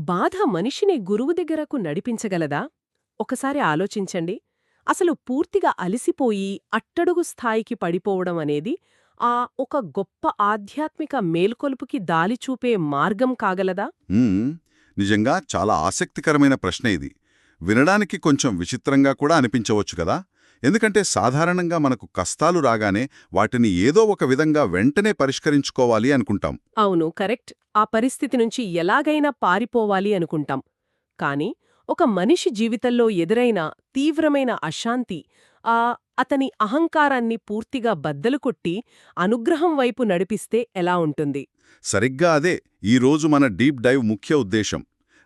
బాధ మనిషిని గురువు దగ్గరకు నడిపించగలదా? ఒకసారి ఆలోచించండి. అసలు పూర్తిగా అలిసిపోయి అట్టడుగు స్థాయికి పడిపోవడం అనేది ఒక గొప్ప ఆధ్యాత్మిక మేల్కొలుపుకి దారి చూపే మార్గం కాగలదా? మ్మ్. నిజంగా చాలా ఆసక్తికరమైన ప్రశ్న ఇది. వినడానికి కొంచెం విచిత్రంగా కూడా అనిపించవచ్చు కదా. ఎందుకంటే సాధారణంగా మనకు కష్టాలు రాగానే వాటిని ఏదో ఒక విధంగా వెంటనే పరిష్కరించుకోవాలి అనుకుంటాం. అవును, కరెక్ట్. ఆ పరిస్థితి నుంచి ఎలాగైనా పారిపోవాలి అనుకుంటాం. కాని ఒక మనిషి జీవితంలో ఎదురైన తీవ్రమైన అశాంతి అతని అహంకారాన్ని పూర్తిగా బద్దలు కొట్టి అనుగ్రహం వైపు నడిపిస్తే ఎలా ఉంటుంది? సరిగ్గా అదే ఈరోజు మన డీప్ డైవ్ ముఖ్య ఉద్దేశం.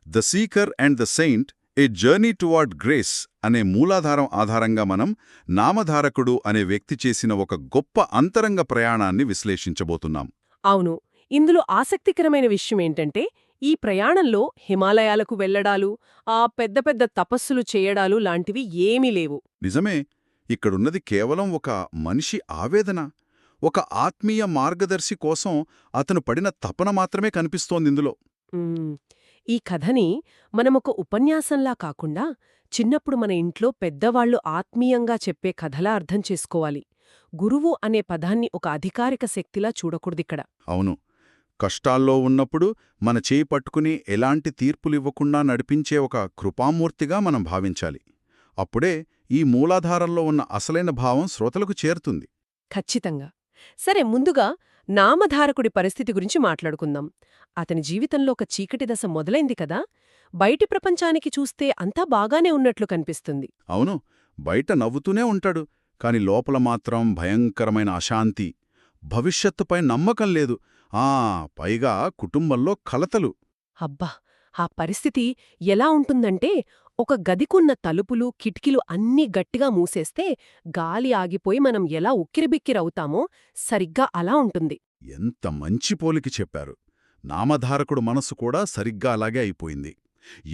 The seeker and the Saint, A journey toward grace అనే మూలాధారం ఆధారంగా మనం నామధారకుడు అనే వ్యక్తి చేసిన ఒక గొప్ప అంతరంగ ప్రయాణాన్ని విశ్లేషించబోతున్నాం. అవును. ఇందులో ఆసక్తికరమైన విషయమేంటంటే, ఈ ప్రయాణంలో హిమాలయాలకు వెళ్లడాలు, పెద్ద పెద్ద తపస్సులు చేయడాలు లాంటివి ఏమీ లేవు. నిజమే. ఇక్కడున్నది కేవలం ఒక మనిషి ఆవేదన, ఒక ఆత్మీయ మార్గదర్శి కోసం అతను పడిన తపన మాత్రమే కనిపిస్తోందిందులో. మ్మ్. ఈ కథని మనమొక ఉపన్యాసంలా కాకుండా, చిన్నప్పుడు మన ఇంట్లో పెద్దవాళ్లు ఆత్మీయంగా చెప్పే కథలా అర్థం చేసుకోవాలి. గురువు అనే పదాన్ని ఒక అధికారిక శక్తిలా చూడకూడదిక్కడ. అవును. కష్టాల్లో ఉన్నప్పుడు మన చేయి పట్టుకుని ఎలాంటి తీర్పులివ్వకుండా నడిపించే ఒక కృపామూర్తిగా మనం భావించాలి. అప్పుడే ఈ మూలాధారంలో ఉన్న అసలైన భావం శ్రోతలకు చేరుతుంది. ఖచ్చితంగా. సరే, ముందుగా నామధారకుడి పరిస్థితి గురించి మాట్లాడుకుందాం. అతని జీవితంలో ఒక చీకటి దశ మొదలైంది కదా. బయటి ప్రపంచానికి చూస్తే అంతా బాగానే ఉన్నట్లు కనిపిస్తుంది. అవును, బయట నవ్వుతూనే ఉంటాడు, కాని లోపల మాత్రం భయంకరమైన అశాంతి, భవిష్యత్తుపై నమ్మకం లేదు. పైగా కుటుంబంలో కలతలు. అబ్బా! ఆ పరిస్థితి ఎలా ఉంటుందంటే, ఒక గదికున్న తలుపులు, కిటికీలు అన్నీ గట్టిగా మూసేస్తే గాలి ఆగిపోయి మనం ఎలా ఉక్కిరిబిక్కిరవుతామో సరిగ్గా అలా ఉంటుంది. ఎంత మంచి పోలికి చెప్పారు. నామధారకుడు మనసు కూడా సరిగ్గా అలాగే అయిపోయింది.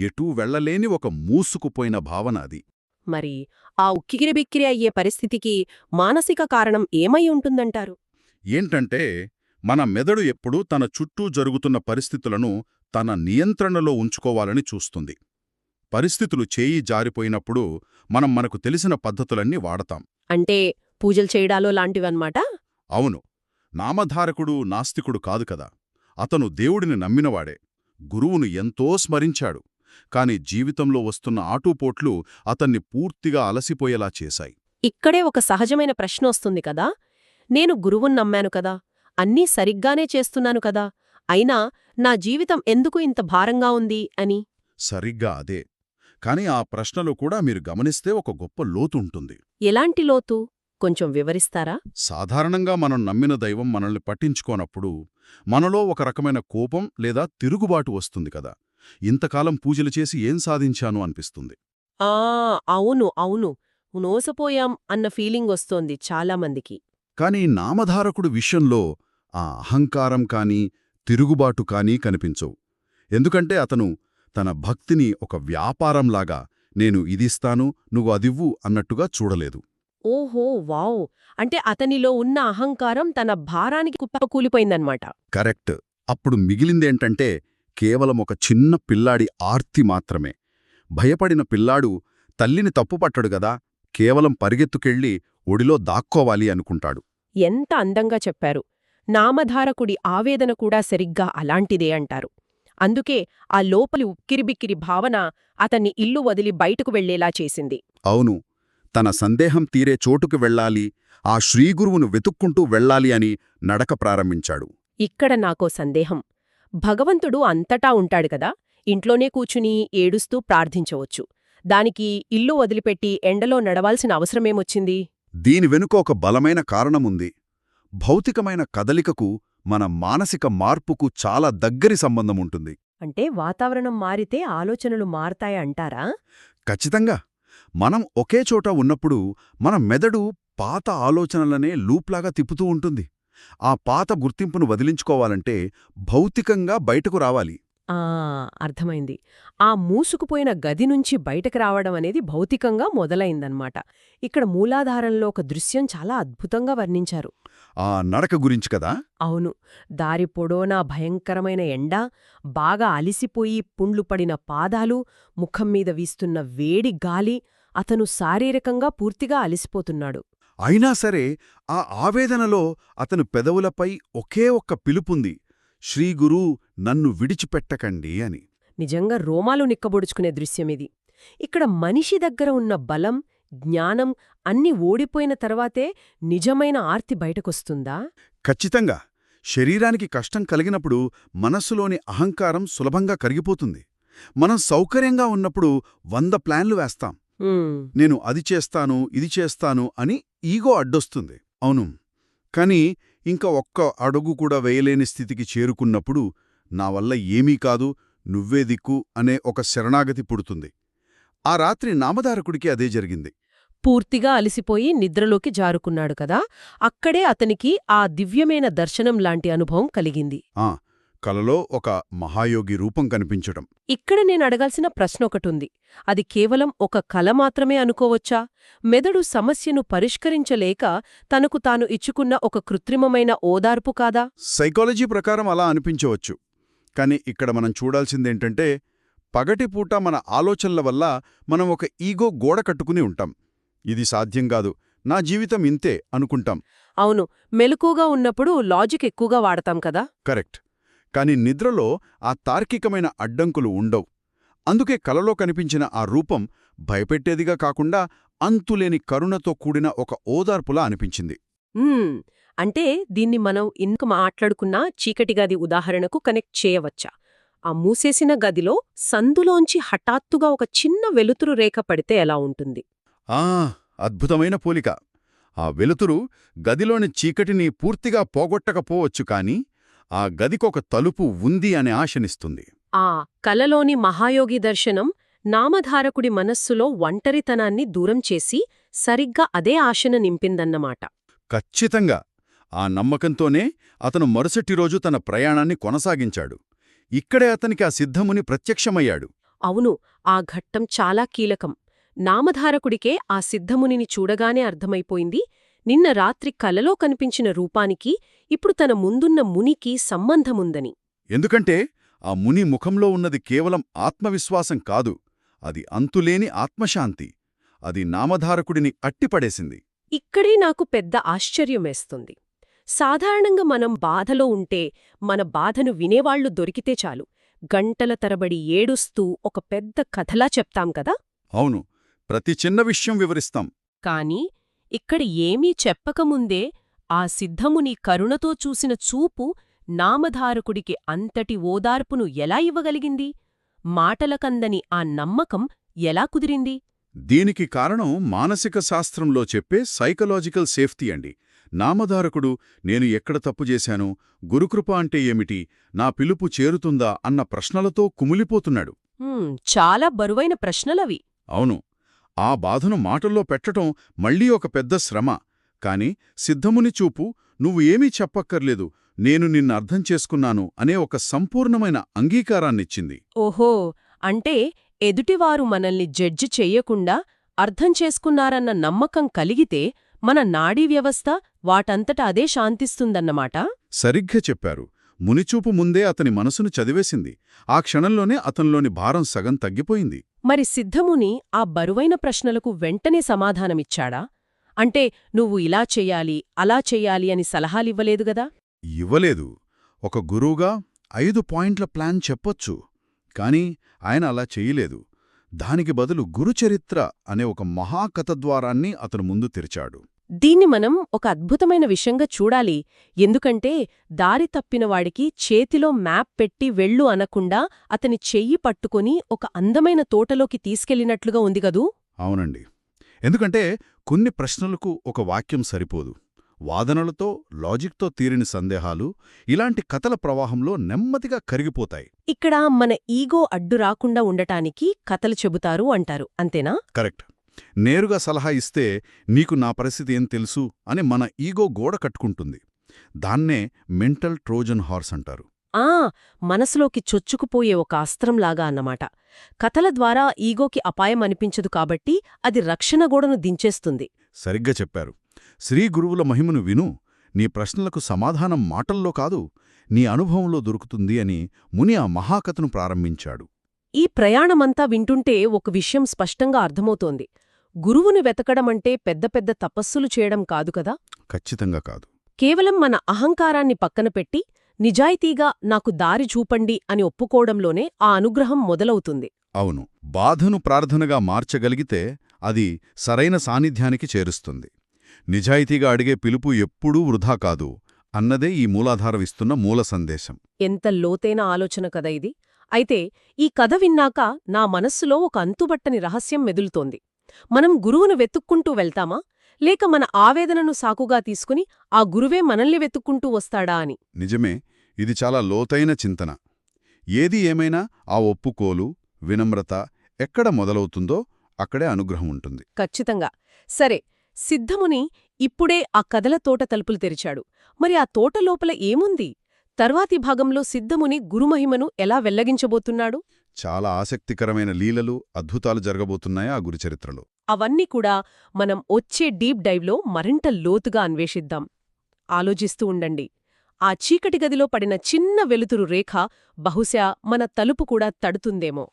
ఎటూ వెళ్లలేని ఒక మూసుకుపోయిన భావన అది. మరి ఆ ఉక్కిరిబిక్కిరి అయ్యే పరిస్థితికి మానసిక కారణం ఏమై ఉంటుందంటారు? ఏంటంటే, మన మెదడు ఎప్పుడూ తన చుట్టూ జరుగుతున్న పరిస్థితులను తన నియంత్రణలో ఉంచుకోవాలని చూస్తుంది. పరిస్థితులు చేయి జారిపోయినప్పుడు మనం మనకు తెలిసిన పద్ధతులన్నీ వాడతాం. అంటే పూజలు చేయడాలో లాంటివన్మాట? అవును. నామధారకుడు నాస్తికుడు కాదు కదా. అతను దేవుడిని నమ్మినవాడే. గురువును ఎంతో స్మరించాడు. కాని జీవితంలో వస్తున్న ఆటూపోట్లు అతన్ని పూర్తిగా అలసిపోయేలా చేశాయి. ఇక్కడే ఒక సహజమైన ప్రశ్నొస్తుంది కదా. నేను గురువుని నమ్మాను కదా, అన్నీ సరిగ్గానే చేస్తున్నాను కదా, అయినా నా జీవితం ఎందుకు ఇంత భారంగా ఉంది అని. సరిగ్గా అదే. కాని ఆ ప్రశ్నలో కూడా మీరు గమనిస్తే ఒక గొప్ప లోతు ఉంటుంది. ఎలాంటి లోతు? కొంచెం వివరిస్తారా? సాధారణంగా మనం నమ్మిన దైవం మనల్ని పట్టించుకోనప్పుడు మనలో ఒక రకమైన కోపం లేదా తిరుగుబాటు వస్తుంది కదా. ఇంతకాలం పూజలు చేసి ఏం సాధించాను అనిపిస్తుంది. అవును అవును, నోసపోయాం అన్న ఫీలింగ్ వస్తోంది చాలామందికి. కాని నామధారకుడు విషయంలో ఆ అహంకారం కానీ తిరుగుబాటు కానీ కనిపించవు. ఎందుకంటే అతను తన భక్తిని ఒక వ్యాపారంలాగా నేను ఇదిస్తాను నువ్వు అదివ్వు అన్నట్టుగా చూడలేదు. ఓహో, వావ్! అంటే అతనిలో ఉన్న అహంకారం తన భారానికి కుప్పకూలిపోయిందన్నమాట. కరెక్ట్. అప్పుడు మిగిలిందేంటంటే కేవలం ఒక చిన్న పిల్లాడి ఆర్తి మాత్రమే. భయపడిన పిల్లాడు తల్లిని తప్పుపట్టడు గదా, కేవలం పరిగెత్తుకెళ్ళి ఒడిలో దాక్కోవాలి అనుకుంటాడు. ఎంత అందంగా చెప్పారు. నామధారకుడి ఆవేదన కూడా సరిగ్గా అలాంటిదే అంటారు. అందుకే ఆ లోపలి ఉక్కిరిబిక్కిరి భావన అతన్ని ఇల్లు వదిలి బయటకు వెళ్లేలా చేసింది. అవును, తన సందేహం తీరే చోటుకు వెళ్ళాలి, ఆ శ్రీగురువును వెతుక్కుంటూ వెళ్ళాలి అని నడక ప్రారంభించాడు. ఇక్కడ నాకో సందేహం. భగవంతుడు అంతటా ఉంటాడు కదా, ఇంట్లోనే కూచుని ఏడుస్తూ ప్రార్థించవచ్చు. దానికి ఇల్లు వదిలిపెట్టి ఎండలో నడవాల్సిన అవసరమేమొచ్చింది? దీని వెనుక ఒక బలమైన కారణముంది. భౌతికమైన కదలికకు మన మానసిక మార్పుకు చాలా దగ్గరి సంబంధముంటుంది. అంటే వాతావరణం మారితే ఆలోచనలు మారతాయంటారా? ఖచ్చితంగా. మనం ఒకే చోట ఉన్నప్పుడు మన మెదడు పాత ఆలోచనలనే లూప్లాగా తిప్పుతూ ఉంటుంది. ఆ పాత గుర్తింపును వదిలించుకోవాలంటే భౌతికంగా బయటకు రావాలి. అర్థమైంది. ఆ మూసుకుపోయిన గది నుంచి బయటకు రావడం అనేది భౌతికంగా మొదలైందన్నమాట. ఇక్కడ మూలాధారంలో ఒక దృశ్యం చాలా అద్భుతంగా వర్ణించారు. ఆ నడక గురించి కదా? అవును. దారి పొడోనా భయంకరమైన ఎండ, బాగా అలిసిపోయి పుండ్లు పడిన పాదాలు, ముఖం మీద వీస్తున్న వేడి గాలి, అతను శారీరకంగా పూర్తిగా అలిసిపోతున్నాడు. అయినా సరే ఆ ఆవేదనలో అతను పెదవులపై ఒకే ఒక్క పిలుపుంది, శ్రీగురూ నన్ను విడిచిపెట్టకండి అని. నిజంగా రోమాలు నిక్కబొడుచుకునే దృశ్యమిది. ఇక్కడ మనిషి దగ్గర ఉన్న బలం, జ్ఞానం అన్నీ ఓడిపోయిన తర్వాతే నిజమైన ఆర్తి బయటకొస్తుందా? ఖచ్చితంగా. శరీరానికి కష్టం కలిగినప్పుడు మనస్సులోని అహంకారం సులభంగా కరిగిపోతుంది. మనం సౌకర్యంగా ఉన్నప్పుడు 100 ప్లాన్లు వేస్తాం. ఉమ్, నేను అది చేస్తాను, ఇది చేస్తాను అని ఈగో అడ్డొస్తుంది. అవును. కాని ఇంకా ఒక్క అడుగు కూడా వేయలేని స్థితికి చేరుకున్నప్పుడు నా వల్ల ఏమీ కాదు, నువ్వే దిక్కు అనే ఒక శరణాగతి పుడుతుంది. ఆ రాత్రి నామధారకుడికి అదే జరిగింది. పూర్తిగా అలిసిపోయి నిద్రలోకి జారుకున్నాడు కదా, అక్కడే అతనికి ఆ దివ్యమైన దర్శనం లాంటి అనుభవం కలిగింది. ఆ కలలో ఒక మహాయోగి రూపం కనిపించటం. ఇక్కడ నేనడగాల్సిన ప్రశ్న ఒకటుంది. అది కేవలం ఒక కల మాత్రమే అనుకోవచ్చా? మెదడు సమస్యను పరిష్కరించలేక తనకు తాను ఇచ్చుకున్న ఒక కృత్రిమమైన ఓదార్పు కాదా? సైకాలజీ ప్రకారం అలా అనిపించవచ్చు. కాని ఇక్కడ మనం చూడాల్సిందేంటంటే, పగటిపూట మన ఆలోచనల వల్ల మనం ఒక ఈగో గోడ కట్టుకుని ఉంటాం. ఇది సాధ్యం కాదు, నా జీవితం ఇంతే అనుకుంటాం. అవును, మెలకుగా ఉన్నప్పుడు లాజిక్ ఎక్కువగా వాడతాం కదా. కరెక్ట్. కాని నిద్రలో ఆ తార్కికమైన అడ్డంకులు ఉండవు. అందుకే కలలో కనిపించిన ఆ రూపం భయపెట్టేదిగా కాకుండా అంతులేని కరుణతో కూడిన ఒక ఓదార్పులా అనిపించింది. అంటే దీన్ని మనం ఇంక మాట్లాడుకున్న చీకటి గది ఉదాహరణకు కనెక్ట్ చేయవచ్చా? ఆ మూసేసిన గదిలో సందులోంచి హఠాత్తుగా ఒక చిన్న వెలుతురు రేఖ పడితే ఎలా ఉంటుంది? ఆ అద్భుతమైన పోలిక. ఆ వెలుతురు గదిలోని చీకటిని పూర్తిగా పోగొట్టకపోవచ్చు కాని ఆ గదికొక తలుపు ఉంది అనే ఆశనిస్తుంది. ఆ కలలోని మహాయోగి దర్శనం నామధారకుడి మనస్సులో ఒంటరితనాన్ని దూరం చేసి సరిగ్గా అదే ఆశను నింపిందన్నమాట. ఖచ్చితంగా. ఆ నమ్మకంతోనే అతను మరుసటి రోజు తన ప్రయాణాన్ని కొనసాగించాడు. ఇక్కడే అతనికి ఆ సిద్ధముని ప్రత్యక్షమయ్యాడు. అవును, ఆ ఘట్టం చాలా కీలకం. నామధారకుడికే ఆ సిద్ధమునిని చూడగానే అర్థమైపోయింది, నిన్న రాత్రి కలలో కనిపించిన రూపానికి ఇప్పుడు తన ముందున్న మునికి సంబంధముందని. ఎందుకంటే ఆ ముని ముఖంలో ఉన్నది కేవలం ఆత్మవిశ్వాసం కాదు, అది అంతులేని ఆత్మశాంతి. అది నామధారకుడిని అట్టిపడేసింది. ఇక్కడే నాకు పెద్ద ఆశ్చర్యమేస్తుంది. సాధారణంగా మనం బాధలో ఉంటే మన బాధను వినేవాళ్లు దొరికితే చాలు, గంటల తరబడి ఏడుస్తూ ఒక పెద్ద కథలా చెప్తాం కదా. అవును, ప్రతి చిన్న విషయం వివరిస్తాం. కాని ఇక్కడ ఏమీ చెప్పకముందే ఆ సిద్ధముని కరుణతో చూసిన చూపు నామధారకుడికి అంతటి ఓదార్పును ఎలా ఇవ్వగలిగింది? మాటలకందని ఆ నమ్మకం ఎలా కుదిరింది? దీనికి కారణం మానసిక శాస్త్రంలో చెప్పే సైకలాజికల్ సేఫ్టీ అండి. నామధారకుడు నేను ఎక్కడ తప్పు చేశాను, గురుకృప అంటే ఏమిటి, నా పిలుపు చేరుతుందా అన్న ప్రశ్నలతో కుమిలిపోతున్నాడు. చాలా బరువైన ప్రశ్నలవి. అవును. ఆ బాధను మాటల్లో పెట్టటం మళ్లీ ఒక పెద్ద శ్రమ. కాని సిద్ధముని చూపు నువ్వు ఏమీ చెప్పక్కర్లేదు, నేను నిన్నర్థం చేసుకున్నాను అనే ఒక సంపూర్ణమైన అంగీకారాన్నిచ్చింది. ఓహో, అంటే ఎదుటివారు మనల్ని జడ్జి చెయ్యకుండా అర్థం చేసుకున్నారన్న నమ్మకం కలిగితే మన నాడీ వ్యవస్థ వాటంతట అదే శాంతిస్తుందన్నమాట. సరిగ్గా చెప్పారు. మునిచూపు ముందే అతని మనసును చదివేసింది. ఆ క్షణంలోనే అతనిలోని భారం సగం తగ్గిపోయింది. మరి సిద్ధముని ఆ బరువైన ప్రశ్నలకు వెంటనే సమాధానమిచ్చాడా? అంటే నువ్వు ఇలా చెయ్యాలి, అలా చెయ్యాలి అని సలహాలివ్వలేదుగదా? ఇవ్వలేదు. ఒక గురువుగా 5 పాయింట్ల ప్లాన్ చెప్పొచ్చు. కాని ఆయన అలా చెయ్యలేదు. దానికి బదులు గురుచరిత్ర అనే ఒక మహాకథద్వారాన్ని అతను ముందు తెరిచాడు. దీన్ని మనం ఒక అద్భుతమైన విషయంగా చూడాలి. ఎందుకంటే దారి తప్పినవాడికి చేతిలో మ్యాప్ పెట్టి వెళ్ళు అనకుండా అతని చెయ్యి పట్టుకుని ఒక అందమైన తోటలోకి తీసుకెళ్లినట్లుగా ఉందిగదూ. అవునండి. ఎందుకంటే కొన్ని ప్రశ్నలకు ఒక వాక్యం సరిపోదు. వాదనలతో, లాజిక్తో తీరిన సందేహాలు ఇలాంటి కథల ప్రవాహంలో నెమ్మదిగా కరిగిపోతాయి. ఇక్కడ మన ఈగో అడ్డు రాకుండా ఉండటానికి కథలు చెబుతారు అంటారు, అంతేనా? కరెక్ట్. నేరుగా సలహా ఇస్తే నీకు నా పరిస్థితి ఏం తెలుసు అని మన ఈగో గోడ కట్టుకుంటుంది. దాన్నే మెంటల్ ట్రోజన్ హార్స్ అంటారు. మనసులోకి చొచ్చుకుపోయే ఒక అస్త్రంలాగా అన్నమాట. కథల ద్వారా ఈగోకి అపాయం అనిపించదు కాబట్టి అది రక్షణ గోడను దించేస్తుంది. సరిగ్గా చెప్పారు. శ్రీ గురువుల మహిమను విను, నీ ప్రశ్నలకు సమాధానం మాటల్లో కాదు నీ అనుభవంలో దొరుకుతుంది అని ముని ఆ మహాకథను ప్రారంభించాడు. ఈ ప్రయాణమంతా వింటుంటే ఒక విషయం స్పష్టంగా అర్థమవుతోంది. గురువుని వెతకడమంటే పెద్ద పెద్ద తపస్సులు చేయడం కాదు కదా. ఖచ్చితంగా కాదు. కేవలం మన అహంకారాన్ని పక్కన పెట్టి నిజాయితీగా నాకు దారి చూపండి అని ఒప్పుకోవడంలోనే ఆ అనుగ్రహం మొదలవుతుంది. అవును, బాధను ప్రార్థనగా మార్చగలిగితే అది సరైన సాన్నిధ్యానికి చేరుస్తుంది. నిజాయితీగా అడిగే పిలుపు ఎప్పుడూ వృధా కాదు అన్నదే ఈ మూలాధారమిస్తున్న మూల సందేశం. ఎంత లోతైన ఆలోచన కథ ఇది. అయితే ఈ కథ విన్నాక నా మనస్సులో ఒక అంతుబట్టని రహస్యం మెదులుతోంది. మనం గురువును వెతుక్కుంటూ వెళ్తామా, లేక మన ఆవేదనను సాకుగా తీసుకుని ఆ గురువే మనల్ని వెతుక్కుంటూ వస్తాడా అని. నిజమే, ఇది చాలా లోతైన చింతన. ఏది ఏమైనా ఆ ఒప్పుకోలు, వినమ్రత ఎక్కడ మొదలవుతుందో అక్కడే అనుగ్రహం ఉంటుంది. ఖచ్చితంగా. సరే, సిద్ధముని ఇప్పుడే ఆ కథల తోట తలుపులు తెరిచాడు. మరి ఆ తోట లోపల ఏముంది? తర్వాతి భాగంలో సిద్ధముని గురుమహిమను ఎలా వెల్లగించబోతున్నాడు? చాలా ఆసక్తికరమైన లీలలు, అద్భుతాలు జరగబోతున్నాయి ఆ గురుచరిత్రలో. అవన్నీ కూడా మనం వచ్చే డీప్ డైవ్లో మరింత లోతుగా అన్వేషిద్దాం. ఆలోచిస్తూ ఉండండి. ఆ చీకటి గదిలో పడిన చిన్న వెలుతురు రేఖ బహుశా మన తలుపు కూడా తడుతుందేమో.